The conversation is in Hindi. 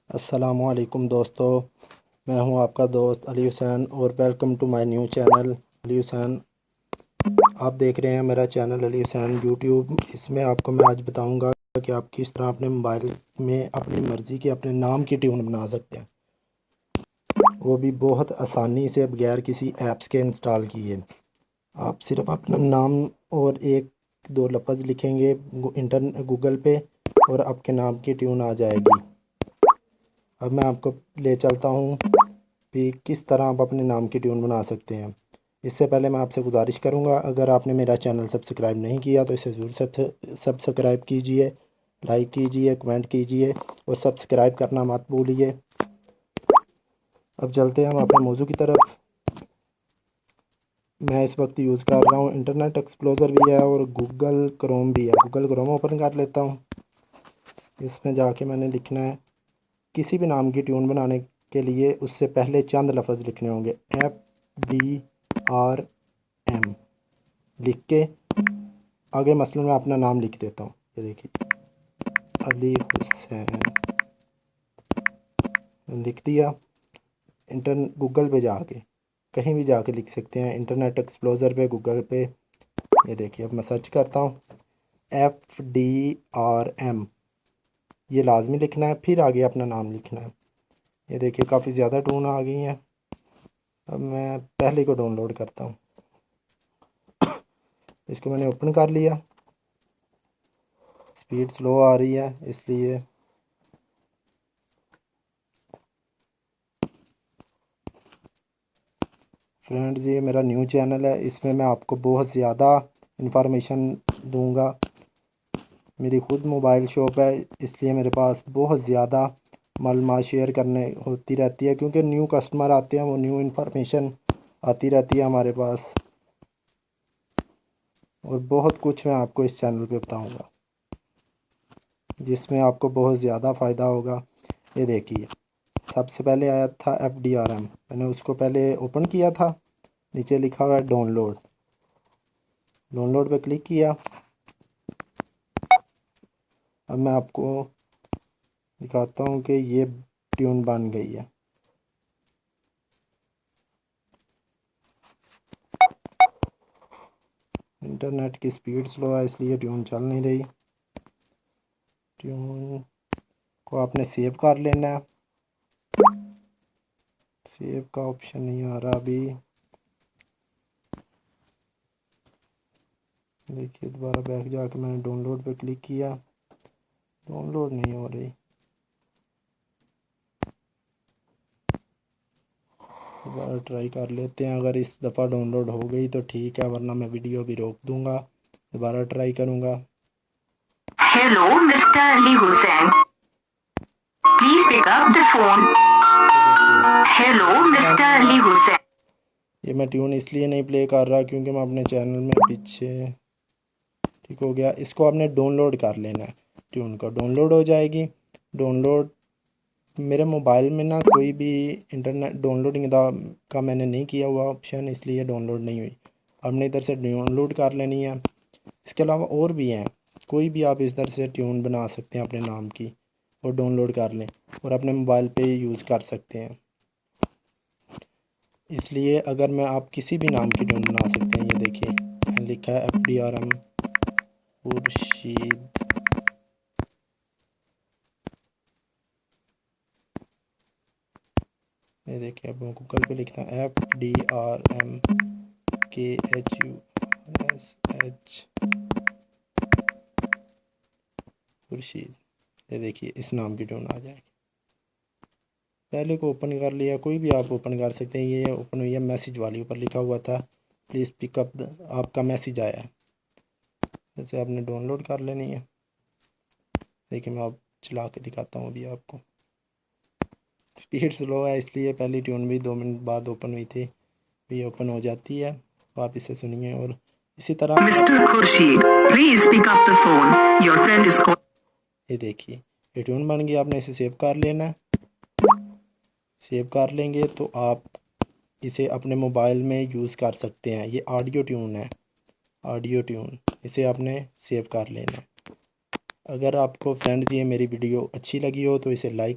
अस्सलामुअलैकुम दोस्तों, मैं हूं आपका दोस्त अली हुसैन और welcome to my new channel Ali Hussain. आप देख रहे हैं मेरा चैनल अली हुसैन यूट्यूब। इसमें आपको मैं आज बताऊंगा कि आप किस तरह अपने मोबाइल में अपनी मर्ज़ी के अपने नाम की ट्यून बना सकते हैं, वो भी बहुत आसानी से बगैर किसी ऐप्स के इंस्टॉल किए। आप सिर्फ अपना नाम और एक दो लफ्ज़ लिखेंगे गूगल पे और आपके नाम की ट्यून आ जाएगी। अब मैं आपको ले चलता हूँ कि किस तरह आप अपने नाम की ट्यून बना सकते हैं। इससे पहले मैं आपसे गुजारिश करूँगा, अगर आपने मेरा चैनल सब्सक्राइब नहीं किया तो इसे ज़रूर सब्सक्राइब कीजिए, लाइक कीजिए, कमेंट कीजिए और सब्सक्राइब करना मत भूलिए। अब चलते हैं हम अपने मौजू की तरफ। मैं इस वक्त यूज़ कर रहा हूँ इंटरनेट एक्सप्लोरर भी है और गूगल क्रोम भी है। गूगल क्रोम ओपन कर लेता हूँ। इसमें जाके मैंने लिखना है, किसी भी नाम की ट्यून बनाने के लिए उससे पहले चंद लफ्ज़ लिखने होंगे। FDRM लिख के आगे मसलन मैं अपना नाम लिख देता हूँ। ये देखिए, अली हुसैन लिख दिया। गूगल पे जाके कहीं भी जाके लिख सकते हैं, इंटरनेट एक्सप्लोरर पे, गूगल पे। ये देखिए, अब मैं सर्च करता हूँ FDRM, ये लाजमी लिखना है, फिर आगे अपना नाम लिखना है। ये देखिए, काफ़ी ज़्यादा टून आ गई हैं। अब मैं पहले को डाउनलोड करता हूँ। इसको मैंने ओपन कर लिया। स्पीड स्लो आ रही है इसलिए फ्रेंड्स, ये मेरा न्यू चैनल है, इसमें मैं आपको बहुत ज़्यादा इन्फॉर्मेशन दूंगा। मेरी ख़ुद मोबाइल शॉप है, इसलिए मेरे पास बहुत ज़्यादा मालूमात शेयर करने होती रहती है, क्योंकि न्यू कस्टमर आते हैं, वो न्यू इन्फॉर्मेशन आती रहती है हमारे पास। और बहुत कुछ मैं आपको इस चैनल पे बताऊंगा जिसमें आपको बहुत ज़्यादा फ़ायदा होगा। ये देखिए, सबसे पहले आया था FDRM, मैंने उसको पहले ओपन किया था। नीचे लिखा हुआ है डाउनलोड, डाउनलोड पे क्लिक किया। अब मैं आपको दिखाता हूँ कि ये ट्यून बन गई है। इंटरनेट की स्पीड स्लो है इसलिए ट्यून चल नहीं रही। ट्यून को आपने सेव कर लेना है। सेव का ऑप्शन नहीं आ रहा अभी। देखिए, दोबारा बैक जाके मैंने डाउनलोड पे क्लिक किया, डाउनलोड नहीं हो रही। दोबारा ट्राई कर लेते हैं, अगर इस दफ़ा डाउनलोड हो गई तो ठीक है, वरना मैं वीडियो भी रोक दूंगा। दोबारा ट्राई करूंगा। Hello mister Ali Hussain, please pick up the phone. Hello mister Ali Hussain. ये मैं ट्यून इसलिए नहीं प्ले कर रहा क्योंकि मैं अपने चैनल में पीछे, ठीक हो गया। इसको आपने डाउनलोड कर लेना है, ट्यून को डाउनलोड हो जाएगी। डाउनलोड मेरे मोबाइल में ना कोई भी इंटरनेट डाउनलोडिंग का मैंने नहीं किया हुआ ऑप्शन, इसलिए डाउनलोड नहीं हुई। हमने इधर से डाउनलोड कर लेनी है। इसके अलावा और भी हैं, कोई भी आप इस तरह से ट्यून बना सकते हैं अपने नाम की और डाउनलोड कर लें और अपने मोबाइल पे यूज़ कर सकते हैं। इसलिए अगर मैं आप किसी भी नाम की ट्यून बना सकते हैं। ये देखिए, मैंने लिखा है FDRM खुर्शीद। ये देखिए, अब मैं गूगल पे लिखता हूँ FDRM KHUSH खुर्शीद। ये देखिए, इस नाम की ट्यून आ जाएगी। पहले को ओपन कर लिया, कोई भी आप ओपन कर सकते हैं। ये ओपन हुई है, मैसेज वाली ऊपर लिखा हुआ था प्लीज़ पिकअप, आपका मैसेज आया है। जैसे आपने डाउनलोड कर लेनी है। देखिए, मैं अब चला के दिखाता हूँ अभी आपको। स्पीड स्लो है इसलिए पहली ट्यून भी 2 मिनट बाद ओपन हुई थी, ये ओपन हो जाती है। तो आप इसे सुनिए और इसी तरह mister Khurshid, please pick up the phone, your friend is calling. ये देखिए, ये ट्यून बन गई। आपने इसे सेव कर लेना है। सेव कर लेंगे तो आप इसे अपने मोबाइल में यूज़ कर सकते हैं। ये ऑडियो ट्यून है, ऑडियो ट्यून। इसे आपने सेव कर लेना है। अगर आपको फ्रेंड्स ये मेरी वीडियो अच्छी लगी हो तो इसे लाइक